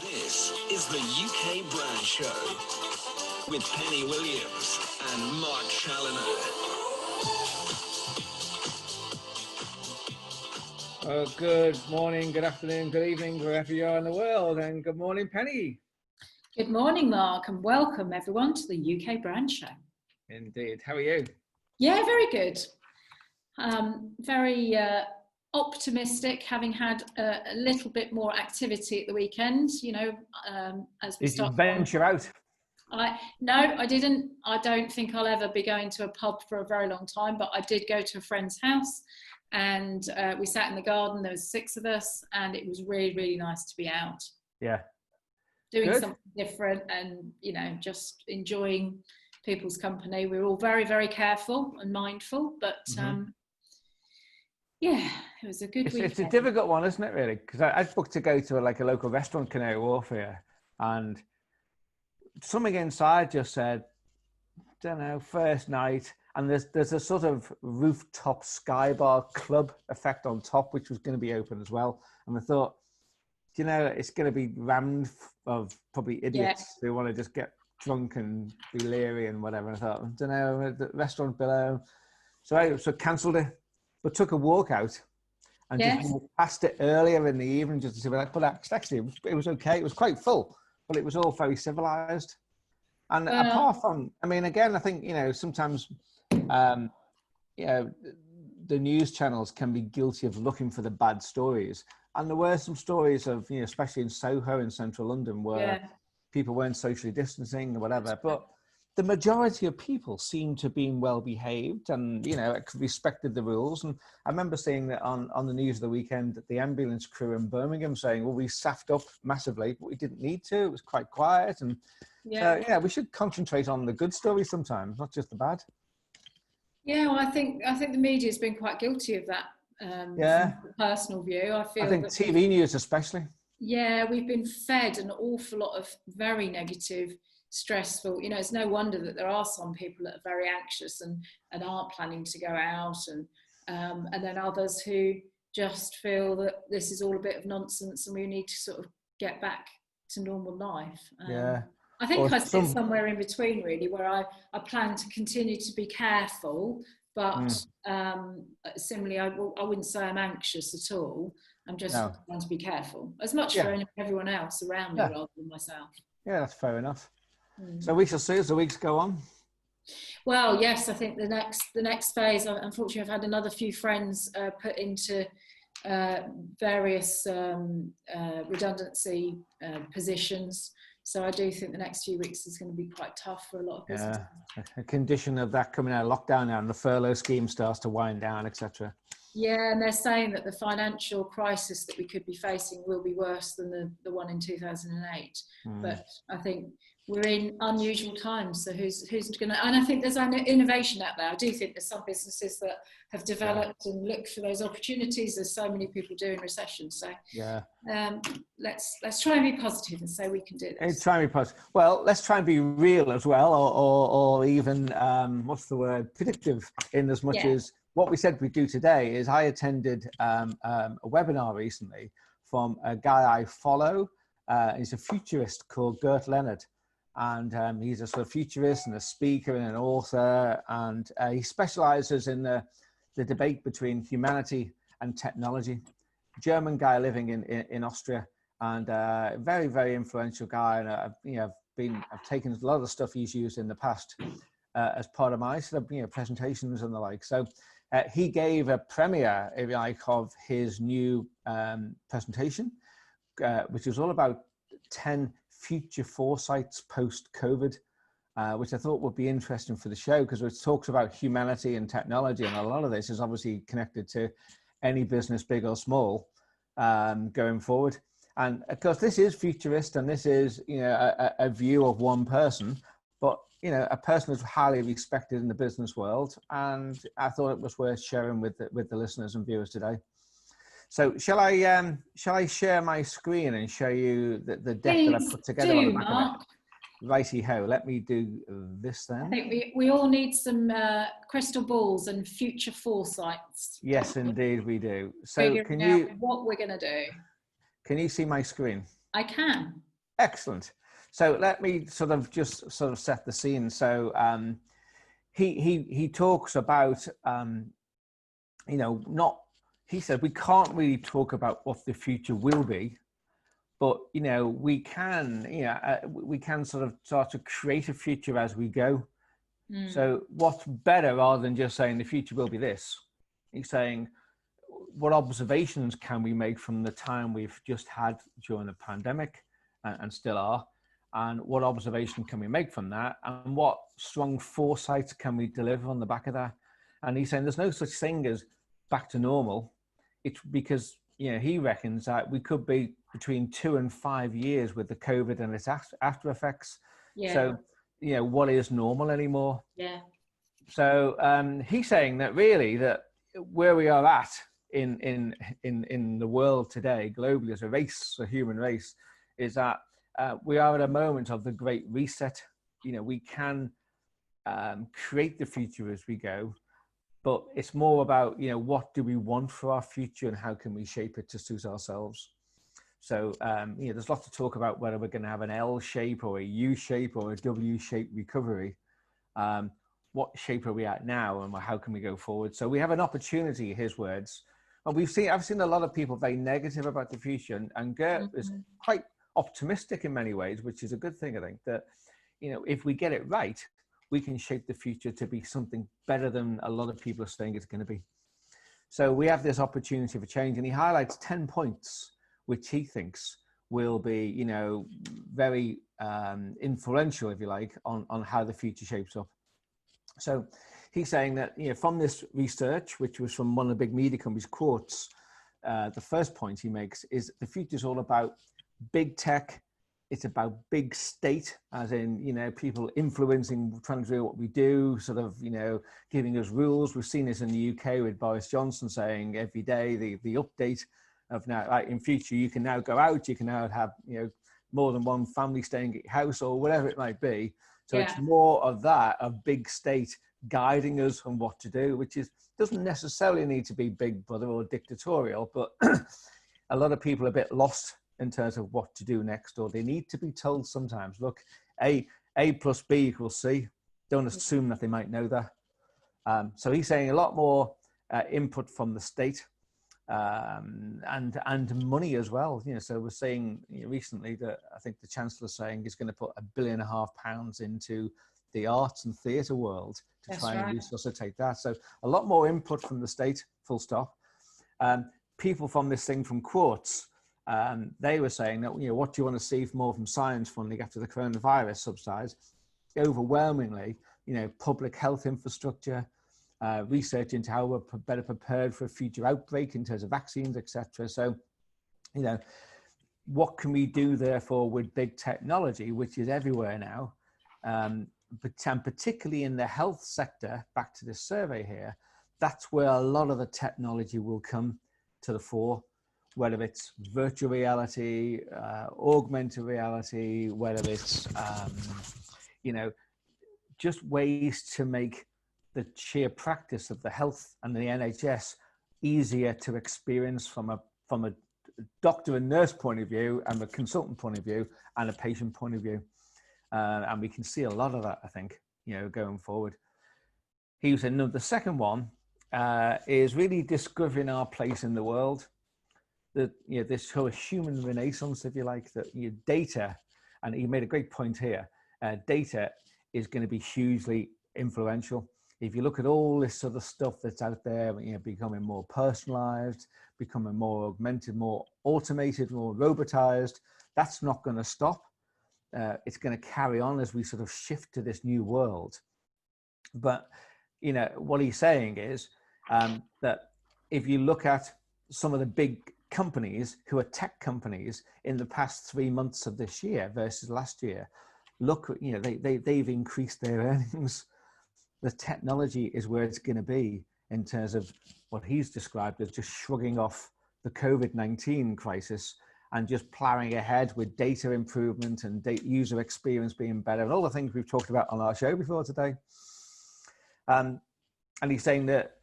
This is the UK Brand Show with Penny Williams and Mark Challoner. Good morning, good afternoon, good evening, wherever you are in the world, and good morning, Penny. Good morning, Mark, and welcome everyone to the UK Brand Show. Indeed. How are you? Yeah, very good. Very optimistic, having had a little bit more activity at the weekend. You know, as we start. Did you venture out? No, I didn't. I don't think I'll ever be going to a pub for a very long time, but I did go to a friend's house, and we sat in the garden. There was 6 of us, and it was really, really nice to be out. Yeah. Doing Good. Something different, and you know, just enjoying people's company. We were all very, very careful and mindful, but yeah, it was a good weekend. It's a difficult one, isn't it, really? Because I booked to go to a local restaurant, Canary Wharf here, and something inside just said, don't know, first night, and there's a sort of rooftop sky bar club effect on top, which was going to be open as well. And I thought, you know, it's going to be rammed of probably idiots who want to just get drunk and be leery and whatever. And I thought, I don't know, the restaurant below. So I cancelled it, but took a walk out and just walked past it earlier in the evening just to see what. But actually, it was okay. It was quite full, but it was all very civilized. And apart from, I mean, again, I think, you know, sometimes, you know, the news channels can be guilty of looking for the bad stories. And there were some stories of, you know, especially in Soho in central London, where people weren't socially distancing or whatever. But the majority of people seemed to have been well behaved and, you know, respected the rules. And I remember seeing that on the news of the weekend that the ambulance crew in Birmingham saying, well, we staffed up massively, but we didn't need to. It was quite quiet. And so, yeah, we should concentrate on the good stories sometimes, not just the bad. Yeah, well, I think the media has been quite guilty of that. From a personal view, I think TV news especially. Yeah, we've been fed an awful lot of very negative, stressful. You know, it's no wonder that there are some people that are very anxious and aren't planning to go out, and then others who just feel that this is all a bit of nonsense and we need to sort of get back to normal life. I think I sit somewhere in between, really, where I plan to continue to be careful, but similarly, I wouldn't say I'm anxious at all. I'm just trying to be careful, as much for everyone else around me rather than myself. Yeah, that's fair enough. So we shall see as the weeks go on. Well, yes, I think the next phase. Unfortunately, I've had another few friends put into various redundancy positions. So I do think the next few weeks is going to be quite tough for a lot of businesses. Yeah, a condition of that coming out of lockdown now and the furlough scheme starts to wind down, etc. Yeah, and they're saying that the financial crisis that we could be facing will be worse than the one in 2008. But I think we're in unusual times, so who's going to... And I think there's an innovation out there. I do think there's some businesses that have developed and looked for those opportunities. There's so many people doing recession. So let's try and be positive and say we can do this. Let's try and be positive. Well, let's try and be real as well, or even, what's the word, predictive, in as much as what we said we'd do today is I attended a webinar recently from a guy I follow. He's a futurist called Gert Leonard. And he's a sort of futurist and a speaker and an author, and he specializes in the debate between humanity and technology. German guy living in Austria, and very, very influential guy. And I've taken a lot of the stuff he's used in the past as part of my sort of presentations and the like. So he gave a premiere, if you like, of his new presentation, which was all about 10 future foresights post-COVID, which I thought would be interesting for the show, because it talks about humanity and technology, and a lot of this is obviously connected to any business, big or small, going forward. And of course, this is futurist, and this is, you know, a view of one person, but, you know, a person who's highly respected in the business world. And I thought it was worth sharing with the listeners and viewers today. So shall I share my screen and show you the deck that I put together on the back of it? Righty-ho, let me do this then. I think we all need some crystal balls and future foresights. Yes, indeed we do. So can you... what we're going to do. Can you see my screen? I can. Excellent. So let me sort of just sort of set the scene. So he talks about you know, not, he said we can't really talk about what the future will be, but you know, we can, you know, we can sort of start to create a future as we go. So what's better, rather than just saying the future will be this, he's saying what observations can we make from the time we've just had during the pandemic and still are, and what observation can we make from that, and what strong foresights can we deliver on the back of that. And he's saying there's no such thing as back to normal. It's because, you know, he reckons that we could be between 2 and 5 years with the COVID and its after effects. Yeah. So, you know, what is normal anymore? Yeah. So he's saying that really that where we are at in the world today, globally as a race, a human race, is that we are at a moment of the great reset. You know, we can create the future as we go, but it's more about, you know, what do we want for our future and how can we shape it to suit ourselves. So, you know, there's lots to talk about whether we're going to have an L shape or a U shape or a W shape recovery. What shape are we at now and how can we go forward? So we have an opportunity, his words. And I've seen a lot of people very negative about the future, and Gert is quite optimistic in many ways, which is a good thing, I think, that, you know, if we get it right, we can shape the future to be something better than a lot of people are saying it's going to be. So we have this opportunity for change, and he highlights 10 points, which he thinks will be, you know, very influential, if you like, on how the future shapes up. So he's saying that, you know, from this research, which was from one of the big media companies, Quartz, the first point he makes is the future is all about big tech. It's about big state, as in, you know, people influencing, trying to do what we do, sort of, you know, giving us rules. We've seen this in the UK with Boris Johnson saying every day the update of now, like in future, you can now go out, you can now have, you know, more than one family staying at your house or whatever it might be. So it's more of that, of big state guiding us on what to do, which doesn't necessarily need to be big brother or dictatorial, but a lot of people are a bit lost in terms of what to do next, or they need to be told sometimes, look, A plus B equals C. Don't assume that they might know that. So he's saying a lot more input from the state and money as well. You know, so we're saying, you know, recently that I think the Chancellor's saying he's going to put £1.5 billion into the arts and theatre world to try and resuscitate that. So a lot more input from the state, full stop. People from this thing from Quartz, they were saying that, you know, what do you want to see more from science funding after the coronavirus subsides? Overwhelmingly, you know, public health infrastructure, research into how we're better prepared for a future outbreak in terms of vaccines, etc. So, you know, what can we do therefore with big technology, which is everywhere now, but particularly in the health sector, back to this survey here, that's where a lot of the technology will come to the fore, whether it's virtual reality, augmented reality, whether it's, you know, just ways to make the sheer practice of the health and the NHS easier to experience from a doctor and nurse point of view, and a consultant point of view, and a patient point of view. And we can see a lot of that, I think, you know, going forward. He was saying, no, the second one is really discovering our place in the world. That, you know, this whole human renaissance, if you like, that, you know, data, and he made a great point here, data is going to be hugely influential. If you look at all this sort of stuff that's out there, you know, becoming more personalized, becoming more augmented, more automated, more robotized, that's not going to stop. It's going to carry on as we sort of shift to this new world. But, you know, what he's saying is that if you look at some of the big companies who are tech companies in the past 3 months of this year versus last year, look, you know, they've increased their earnings. The technology is where it's going to be in terms of what he's described as just shrugging off the COVID-19 crisis and just plowing ahead with data improvement and user experience being better and all the things we've talked about on our show before today. And he's saying that,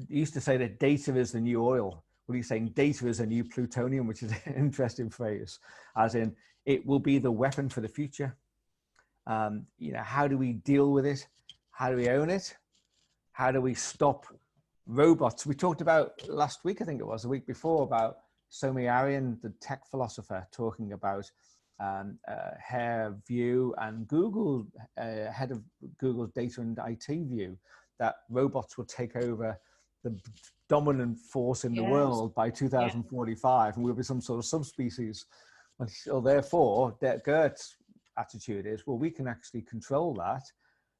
he used to say that data is the new oil. Well, he's saying data is a new plutonium, which is an interesting phrase, as in it will be the weapon for the future. How do we deal with it? How do we own it? How do we stop robots? We talked about last week, I think it was, the week before, about Somi, the tech philosopher, talking about her view and Google, head of Google's data and IT view, that robots will take over the dominant force in the world by 2045, and we'll be some sort of subspecies. And so therefore, Gert's attitude is, well, we can actually control that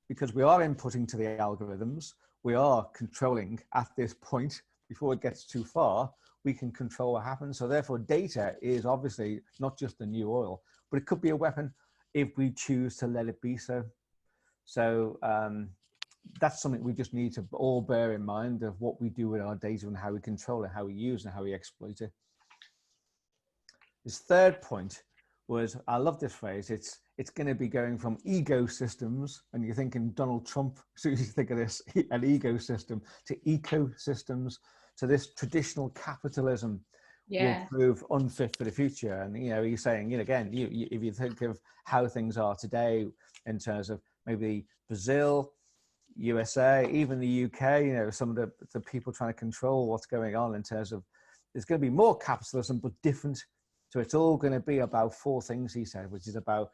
because we are inputting to the algorithms. We are controlling at this point before it gets too far. We can control what happens. So therefore, data is obviously not just the new oil, but it could be a weapon if we choose to let it be so. So that's something we just need to all bear in mind of what we do with our data and how we control it, how we use it, and how we exploit it. His third point was, I love this phrase, it's going to be going from ecosystems, and you're thinking Donald Trump, so you think of this, an ecosystem, to ecosystems, to this traditional capitalism will prove unfit for the future. And, you're saying, again, if you think of how things are today in terms of maybe Brazil, USA, even the UK, some of the people trying to control what's going on in terms of, there's going to be more capitalism, but different. So it's all going to be about four things, he said, which is about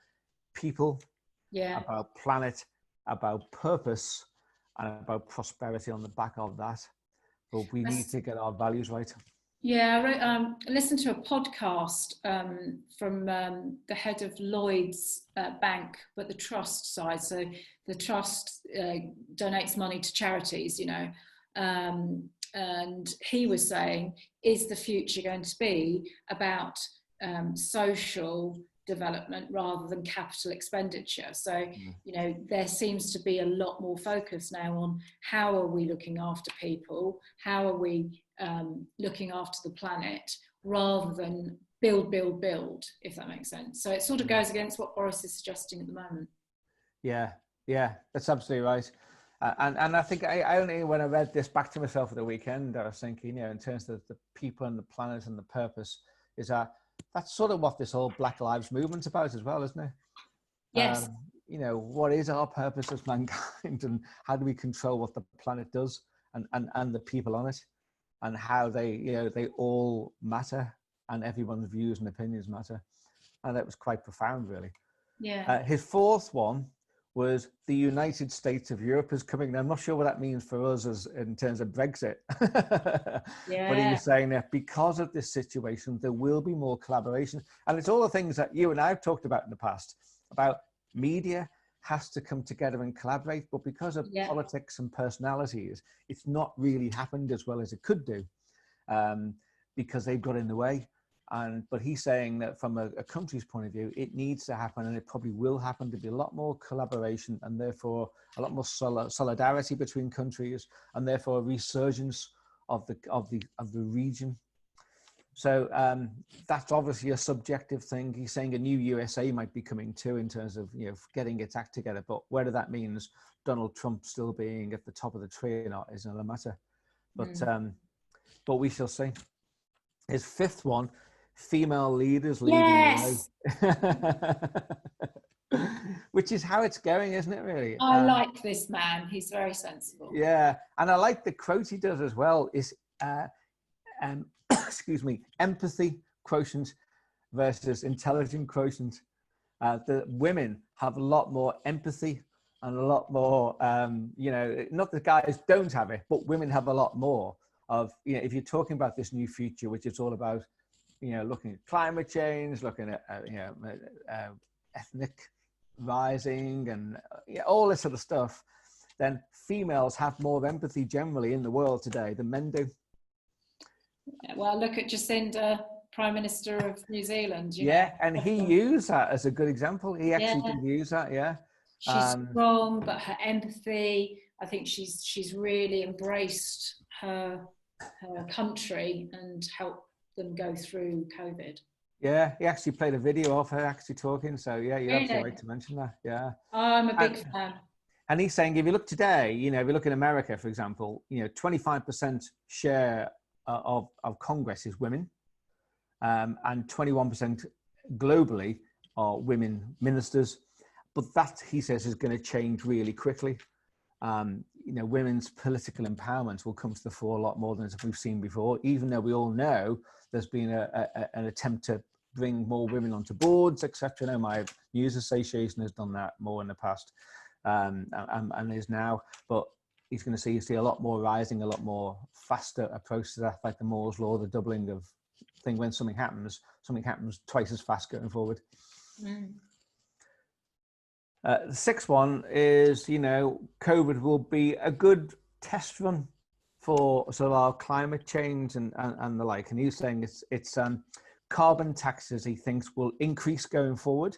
people, about planet, about purpose, and about prosperity on the back of that. But we need to get our values right. I listened to a podcast from the head of Lloyd's Bank, but the trust side. So the trust donates money to charities, and he was saying, is the future going to be about social development rather than capital expenditure? So, there seems to be a lot more focus now on how are we looking after people, how are we looking after the planet, rather than build, if that makes sense. So it sort of goes against what Boris is suggesting at the moment. Yeah, that's absolutely right. And I think I only, when I read this back to myself at the weekend, I was thinking, in terms of the people and the planet and the purpose, is that's sort of what this whole Black Lives Movement's about as well, isn't it? Yes. What is our purpose as mankind, and how do we control what the planet does and the people on it, and how they all matter, and everyone's views and opinions matter. And that was quite profound, really. Yeah. His fourth one was the United States of Europe is coming. Now, I'm not sure what that means for us as in terms of Brexit. But he was saying that because of this situation, there will be more collaboration. And it's all the things that you and I have talked about in the past, about media has to come together and collaborate. But because of politics and personalities, it's not really happened as well as it could do, because they've got in the way. But he's saying that from a country's point of view, it needs to happen, and it probably will happen. To be a lot more collaboration, and therefore a lot more solidarity between countries, and therefore a resurgence of the region. So that's obviously a subjective thing. He's saying a new USA might be coming too, in terms of getting its act together. But whether that means Donald Trump still being at the top of the tree or not is another matter. But we shall see. His fifth one. Female leaders leading the way. Which is how it's going, isn't it, really? I like this man. He's very sensible. Yeah, and I like the quote he does as well, is excuse me, empathy quotient versus intelligent quotient. The women have a lot more empathy and a lot more, not that guys don't have it, but women have a lot more of, if you're talking about this new future, which is all about looking at climate change, looking at, ethnic rising and all this sort of stuff, then females have more empathy generally in the world today than men do. Yeah, well, look at Jacinda, Prime Minister of New Zealand. And he used that as a good example. He actually did use that, She's strong, but her empathy, I think she's really embraced her country and helped them go through COVID. Yeah, he actually played a video of her actually talking. So you're absolutely right to mention that. Yeah, I'm a big fan. And he's saying, if you look today, if you look in America, for example, 25% share of Congress is women, and 21% globally are women ministers. But that, he says, is going to change really quickly. Women's political empowerment will come to the fore a lot more than we've seen before, even though we all know there's been an attempt to bring more women onto boards, etc. My news association has done that more in the past, and is now, but he's going to see a lot more rising, a lot more faster approach to that, like the Moore's law, the doubling of thing. When something happens twice as fast going forward. The sixth one is, COVID will be a good test run for sort of our climate change and the like. And he's saying it's carbon taxes he thinks will increase going forward.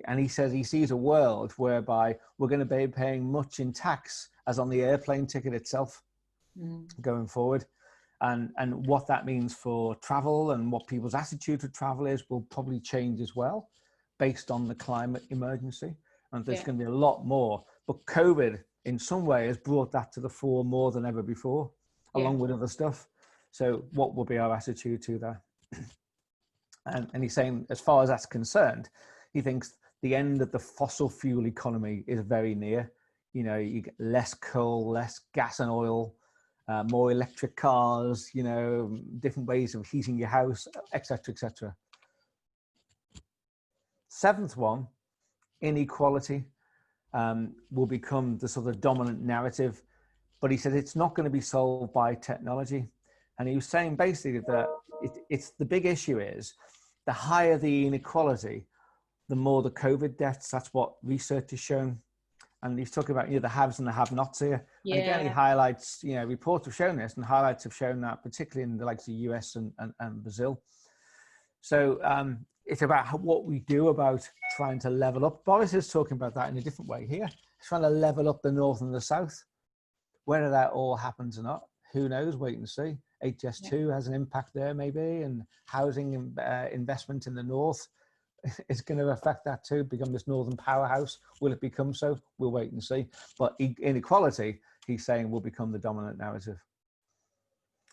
And he says he sees a world whereby we're going to be paying much in tax as on the airplane ticket itself going forward. And what that means for travel and what people's attitude to travel is will probably change as well based on the climate emergency. And there's going to be a lot more. But COVID, in some way, has brought that to the fore more than ever before, along with other stuff. So what will be our attitude to that? And he's saying, as far as that's concerned, he thinks the end of the fossil fuel economy is very near. You get less coal, less gas and oil, more electric cars, different ways of heating your house, etc., etc. Seventh one, inequality will become the sort of dominant narrative, but he said it's not going to be solved by technology. And he was saying basically that it's the big issue is the higher the inequality, the more the COVID deaths. That's what research has shown. And he's talking about the haves and the have-nots here. And again, he highlights, reports have shown this, and highlights have shown that, particularly in the likes of the US and Brazil. So it's about what we do about trying to level up. Boris is talking about that in a different way here. He's trying to level up the North and the South. Whether that all happens or not, who knows? Wait and see. HS2 has an impact there maybe, and housing investment in the North is going to affect that too, become this northern powerhouse. Will it become so? We'll wait and see. But inequality, he's saying, will become the dominant narrative.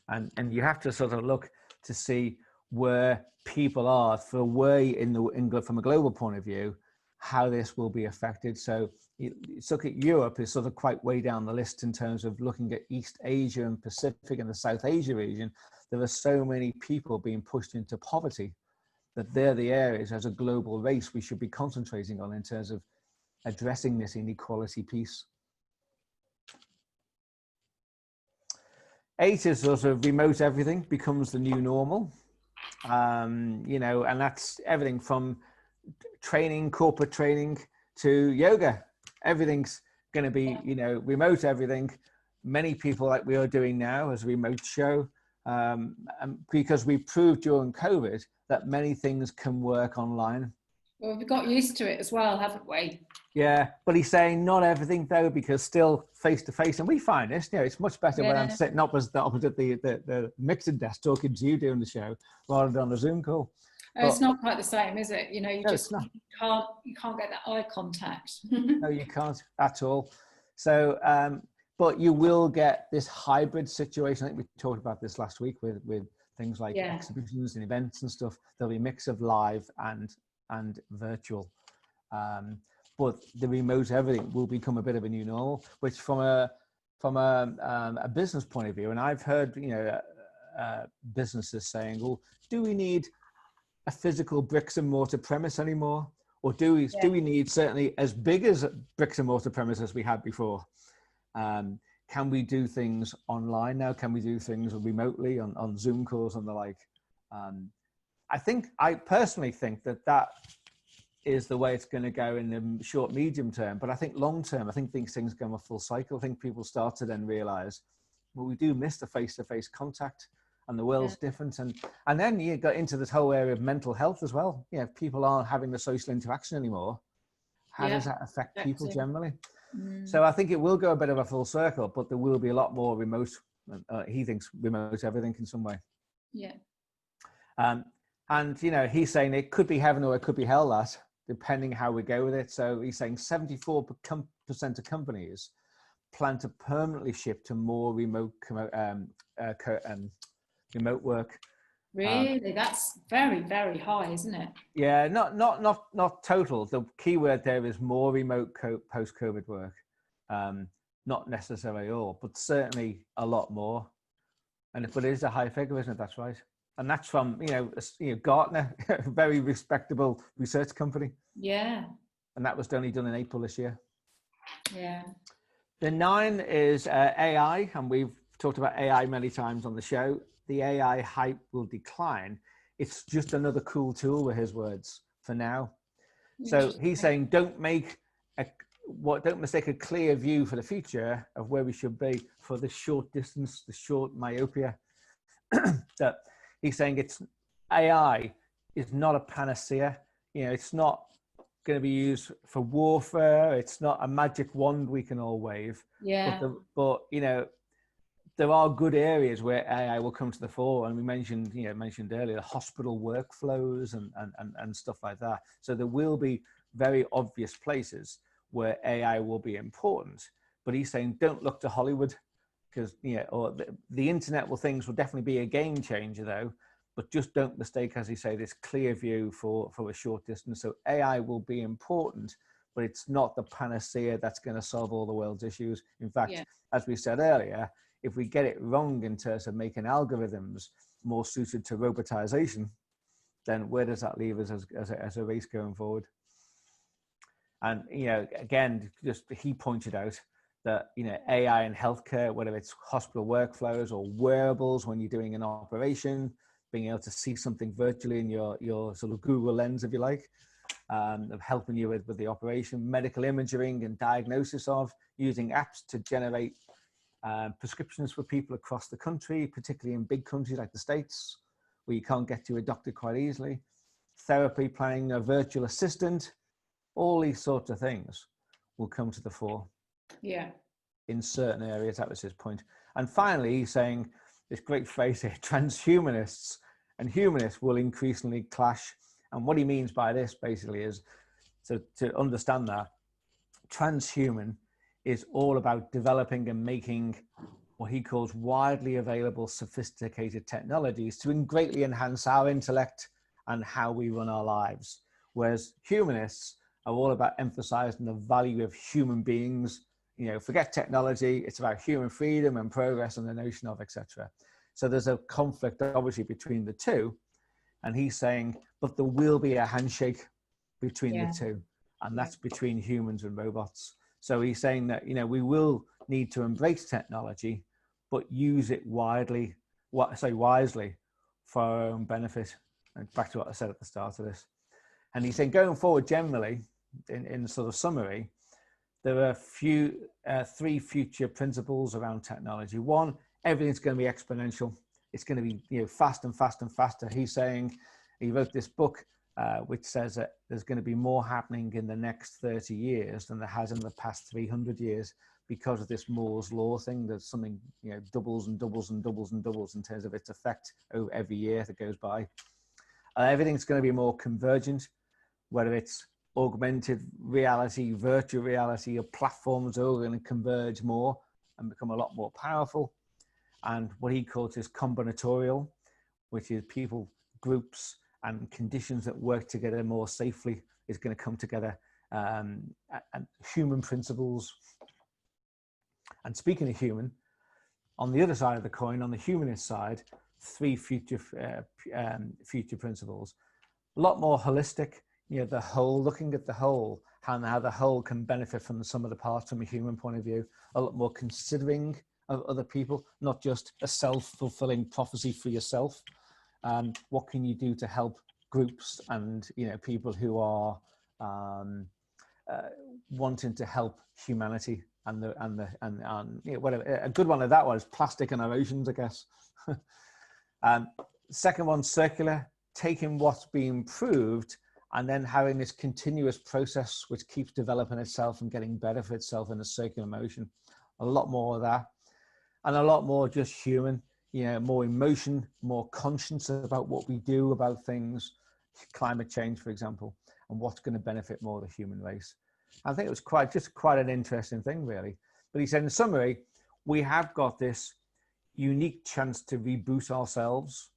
And you have to sort of look to see where people are from a global point of view, how this will be affected. So look at Europe is sort of quite way down the list in terms of looking at East Asia and Pacific and the South Asia region. There are so many people being pushed into poverty that they're the areas as a global race we should be concentrating on in terms of addressing this inequality piece. 8 is sort of remote everything becomes the new normal. And that's everything from training, corporate training to yoga. Everything's going to be, remote everything. Many people, like we are doing now, as a remote show, because we proved during COVID that many things can work online. Well, we've got used to it as well, haven't we? Yeah, but he's saying not everything though, because still face to face, and we find this, it's much better when I'm sitting opposite the mixing desk talking to you doing the show rather than on a Zoom call. But it's not quite the same, is it? You can't get that eye contact. No, you can't at all. So, but you will get this hybrid situation. I think we talked about this last week with things like exhibitions and events and stuff. There'll be a mix of live and virtual. But the remote everything will become a bit of a new normal, which from a business point of view, and I've heard businesses saying, well, do we need a physical bricks and mortar premise anymore? Or do we need certainly as big as bricks and mortar premise as we had before? Can we do things online now? Can we do things remotely on Zoom calls and the like? I personally think that is the way it's going to go in the short, medium term. But I think long term, I think these things go a full cycle. I think people start to then realize, well, we do miss the face-to-face contact and the world's different. And then you got into this whole area of mental health as well. If people aren't having the social interaction anymore, how does that affect people generally? So I think it will go a bit of a full circle, but there will be a lot more remote, he thinks remote everything in some way. And, he's saying it could be heaven or it could be hell, that, depending how we go with it. So he's saying 74% of companies plan to permanently shift to more remote remote work. Really? That's very, very high, isn't it? Yeah, not total. The key word there is more remote post-COVID work. Not necessarily all, but certainly a lot more. But it is a high figure, isn't it? That's right. And that's from, Gartner, a very respectable research company. Yeah. And that was only done in April this year. Yeah. The 9 is AI, and we've talked about AI many times on the show. The AI hype will decline. It's just another cool tool, were his words, for now. So he's saying, don't mistake a clear view for the future of where we should be for the short distance, the short myopia. That he's saying AI is not a panacea. It's not going to be used for warfare. It's not a magic wand we can all wave. Yeah. But there are good areas where AI will come to the fore, and we mentioned earlier the hospital workflows and stuff like that. So there will be very obvious places where AI will be important. But he's saying, don't look to Hollywood, because or the internet things will definitely be a game changer though. But just don't mistake, as you say, this clear view for a short distance. So AI will be important, but it's not the panacea that's going to solve all the world's issues. In fact, as we said earlier, if we get it wrong in terms of making algorithms more suited to robotization, then where does that leave us as a race going forward? And, again, just he pointed out that, AI in healthcare, whether it's hospital workflows or wearables when you're doing an operation, being able to see something virtually in your sort of Google Lens, if you like, of helping you with the operation, medical imaging and diagnosis of, using apps to generate prescriptions for people across the country, particularly in big countries like the States, where you can't get to a doctor quite easily, therapy planning, a virtual assistant, all these sorts of things will come to the fore. Yeah. In certain areas, that was his point. And finally, he's saying this great phrase here, transhumanists and humanists will increasingly clash. And what he means by this basically is, so to understand that, transhuman is all about developing and making what he calls widely available sophisticated technologies to greatly enhance our intellect and how we run our lives. Whereas humanists are all about emphasizing the value of human beings. Forget technology, it's about human freedom and progress and the notion of, etc. So there's a conflict obviously between the two. And he's saying, but there will be a handshake between the two, and that's between humans and robots. So he's saying that, we will need to embrace technology, but use it wisely for our own benefit. And back to what I said at the start of this. And he's saying going forward, generally, in sort of summary, there are three future principles around technology. One, everything's going to be exponential. It's going to be fast and fast and faster. He's saying, he wrote this book which says that there's going to be more happening in the next 30 years than there has in the past 300 years because of this Moore's law thing. There's something doubles and doubles and doubles and doubles in terms of its effect over every year that goes by. Everything's going to be more convergent, whether it's augmented reality, virtual reality, or platforms are all going to converge more and become a lot more powerful. And what he calls is combinatorial, which is people, groups, and conditions that work together more safely is going to come together, and human principles. And speaking of human, on the other side of the coin, on the humanist side, three future principles, a lot more holistic, the whole, looking at the whole, how the whole can benefit from the sum of the parts from a human point of view, a lot more considering of other people, not just a self-fulfilling prophecy for yourself. What can you do to help groups and people who are wanting to help humanity and whatever. A good one of that one is plastic and our oceans, I guess. Second one, circular, taking what's being proved and then having this continuous process which keeps developing itself and getting better for itself in a circular motion. A lot more of that, and a lot more just human. More emotion, more conscience about what we do about things, climate change, for example, and what's going to benefit more the human race. I think it was quite an interesting thing, really. But he said, in summary, we have got this unique chance to reboot ourselves.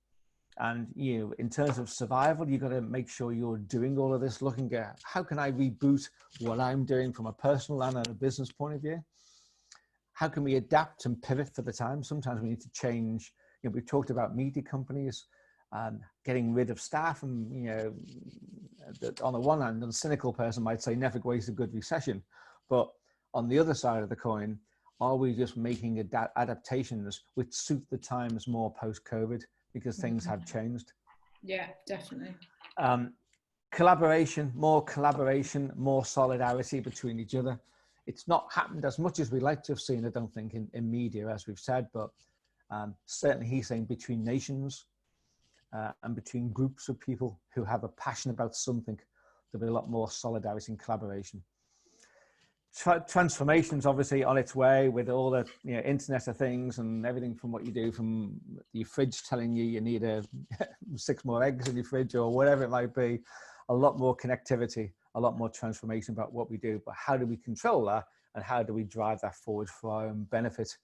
And, you know, in terms of survival, you've got to make sure you're doing all of this, looking at how can I reboot what I'm doing from a personal and a business point of view? How can we adapt and pivot for the time? Sometimes we need to change. You know, we've talked about media companies getting rid of staff, and, you know, on the one hand, a cynical person might say never waste a good recession. But on the other side of the coin, are we just making adaptations which suit the times more post-COVID? Because things have changed. Yeah, definitely. Collaboration, more solidarity between each other. It's not happened as much as we like to have seen, I don't think, in media, as we've said, but certainly he's saying between nations and between groups of people who have a passion about something, there'll be a lot more solidarity and collaboration. Transformation's obviously on its way with all the, you know, Internet of Things and everything from what you do, from your fridge telling you need 6 more eggs in your fridge or whatever it might be. A lot more connectivity, a lot more transformation about what we do, but how do we control that and how do we drive that forward for our own benefit?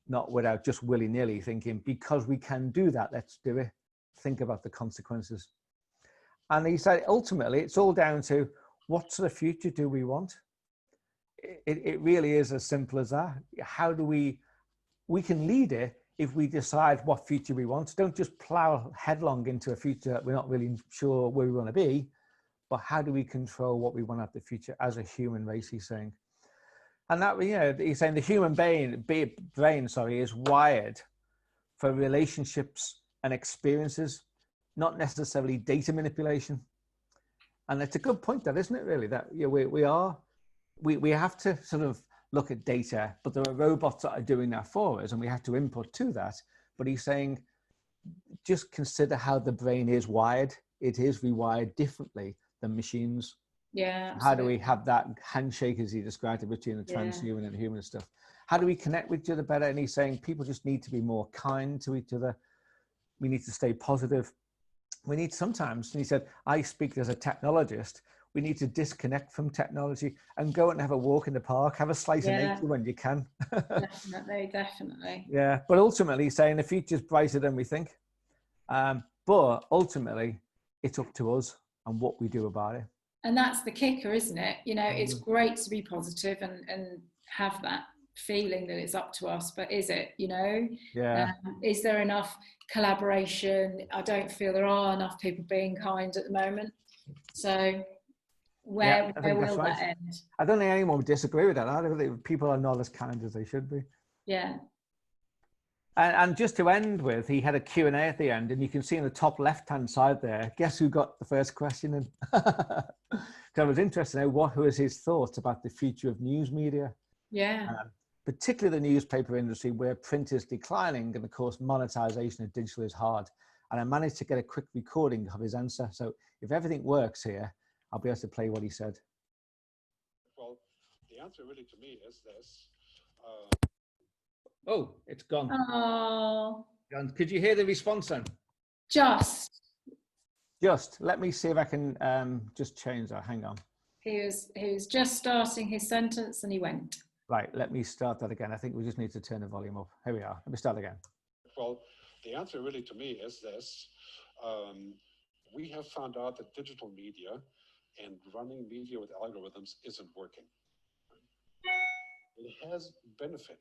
Not without just willy-nilly thinking, because we can do that, let's do it. Think about the consequences. And he said, ultimately, it's all down to what sort of future do we want? It really is as simple as that. How do we can lead it if we decide what future we want. Don't just plow headlong into a future that we're not really sure where we want to be, but how do we control what we want out the future as a human race, he's saying. And that, you know, he's saying the human brain is wired for relationships and experiences, not necessarily data manipulation. And it's a good point, that, isn't it, really? That, you know, we have to sort of look at data, but there are robots that are doing that for us and we have to input to that. But he's saying, just consider how the brain is wired. It is rewired differently than machines. Yeah. Absolutely. How do we have that handshake, as he described it, between the transhuman and human stuff? How do we connect with each other better? And he's saying people just need to be more kind to each other. We need to stay positive. We need sometimes, and he said, I speak as a technologist, we need to disconnect from technology and go and have a walk in the park, have a slice of nature when you can. Definitely. Yeah, but ultimately he's saying the future's brighter than we think. But ultimately, it's up to us and what we do about it. And that's the kicker, isn't it? You know, it's great to be positive and have that feeling that it's up to us, but is it, you know? Yeah. Is there enough collaboration? I don't feel there are enough people being kind at the moment. So where will that end? I don't think anyone would disagree with that. I don't think people are not as kind as they should be. Yeah. And just to end with, he had a Q&A at the end, and you can see in the top left-hand side there, guess who got the first question in? So it was interesting to know who was his thoughts about the future of news media. Yeah. Particularly the newspaper industry, where print is declining and of course monetization of digital is hard. And I managed to get a quick recording of his answer. So if everything works here, I'll be able to play what he said. Well, the answer really to me is this. Oh, it's gone. Oh. Could you hear the response then? Just. Let me see if I can just change that. Hang on. He was just starting his sentence and he went. Right, let me start that again. I think we just need to turn the volume up. Here we are. Let me start again. Well, the answer really to me is this. We have found out that digital media and running media with algorithms isn't working. It has benefit.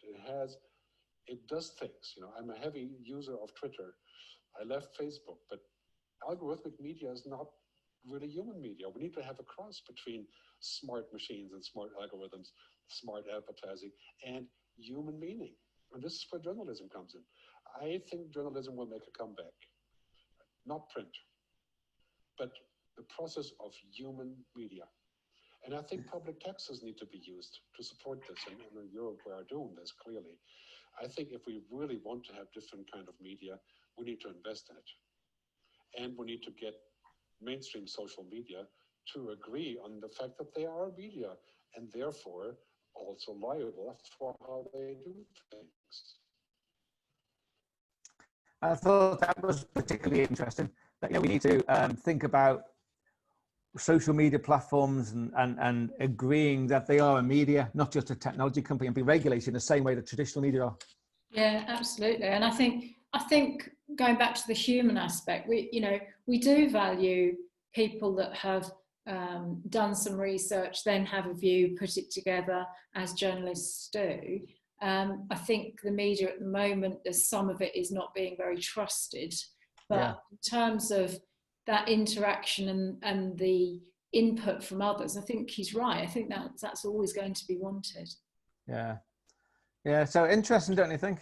It does things. You know, I'm a heavy user of Twitter. I left Facebook, but algorithmic media is not really human media. We need to have a cross between smart machines and smart algorithms, smart advertising, and human meaning. And this is where journalism comes in. I think journalism will make a comeback. Not print, but the process of human media. And I think public taxes need to be used to support this. And in Europe, we are doing this clearly. I think if we really want to have different kind of media, we need to invest in it. And we need to get mainstream social media to agree on the fact that they are media and therefore also liable for how they do things. I thought that was particularly interesting. That, you know, we need to think about social media platforms and agreeing that they are a media, not just a technology company, and be regulated in the same way that traditional media are. Yeah, absolutely. And I think going back to the human aspect, we do value people that have done some research, then have a view, put it together, as journalists do. I think the media at the moment, there's some of it is not being very trusted, but in terms of that interaction and the input from others, I think he's right. I think that's always going to be wanted. Yeah. Yeah. So interesting, don't you think?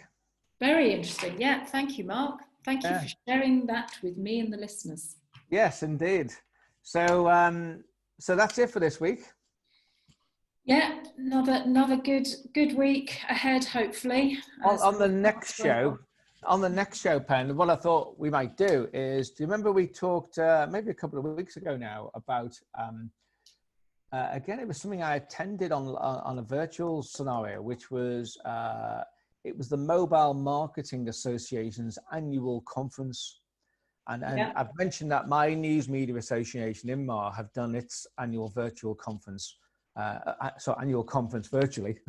Very interesting. Yeah. Thank you, Mark. Thank you for sharing that with me and the listeners. Yes, indeed. So, so that's it for this week. Yeah, another good week ahead, hopefully. On the next show, Pen, what I thought we might do is, do you remember we talked maybe a couple of weeks ago now about, again, it was something I attended on a virtual scenario, which was, it was the Mobile Marketing Association's annual conference. And I've mentioned that my News Media Association, INMAR, have done its annual virtual conference, annual conference virtually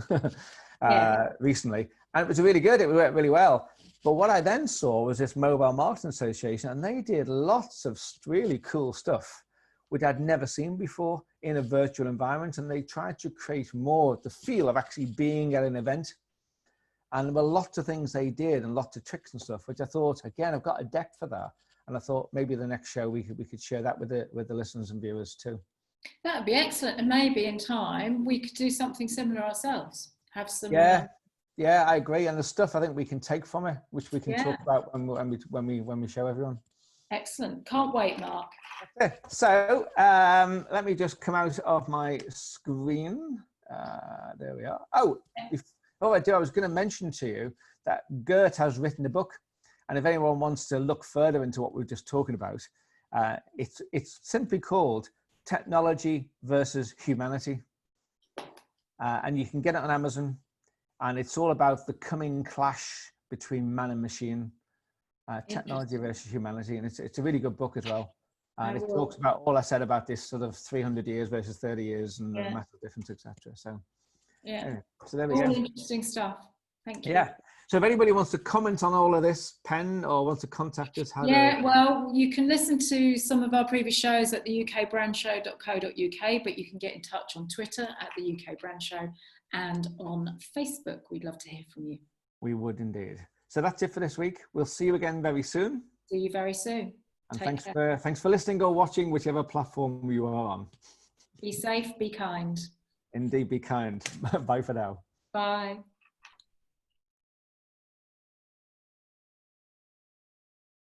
recently. And it was really good. It went really well. But what I then saw was this Mobile Marketing Association, and they did lots of really cool stuff, which I'd never seen before in a virtual environment. And they tried to create more the feel of actually being at an event. And there were lots of things they did and lots of tricks and stuff, which I thought, again, I've got a deck for that. And I thought maybe the next show we could share that with the listeners and viewers too. That would be excellent. And maybe in time we could do something similar ourselves. Have some. Yeah, I agree. And the stuff I think we can take from it, which we can talk about when we show everyone. Excellent. Can't wait, Mark. Okay. So let me just come out of my screen. There we are. Oh, I was going to mention to you that Gert has written a book. And if anyone wants to look further into what we were just talking about, it's simply called Technology versus Humanity. And you can get it on Amazon. And it's all about the coming clash between man and machine, technology versus humanity. And it's a really good book as well. And it talks about all I said about this sort of 300 years versus 30 years and the massive difference, etc. So, anyway, so there we go. All interesting stuff. Thank you. Yeah. So if anybody wants to comment on all of this, Pen, or wants to contact us, well, you can listen to some of our previous shows at the ukbrandshow.co.uk, but you can get in touch on Twitter at the UK Brand Show and on Facebook. We'd love to hear from you. We would indeed. So that's it for this week. We'll see you again very soon. See you very soon. And thanks for listening or watching, whichever platform you are on. Be safe, be kind. Indeed, be kind. Bye for now. Bye.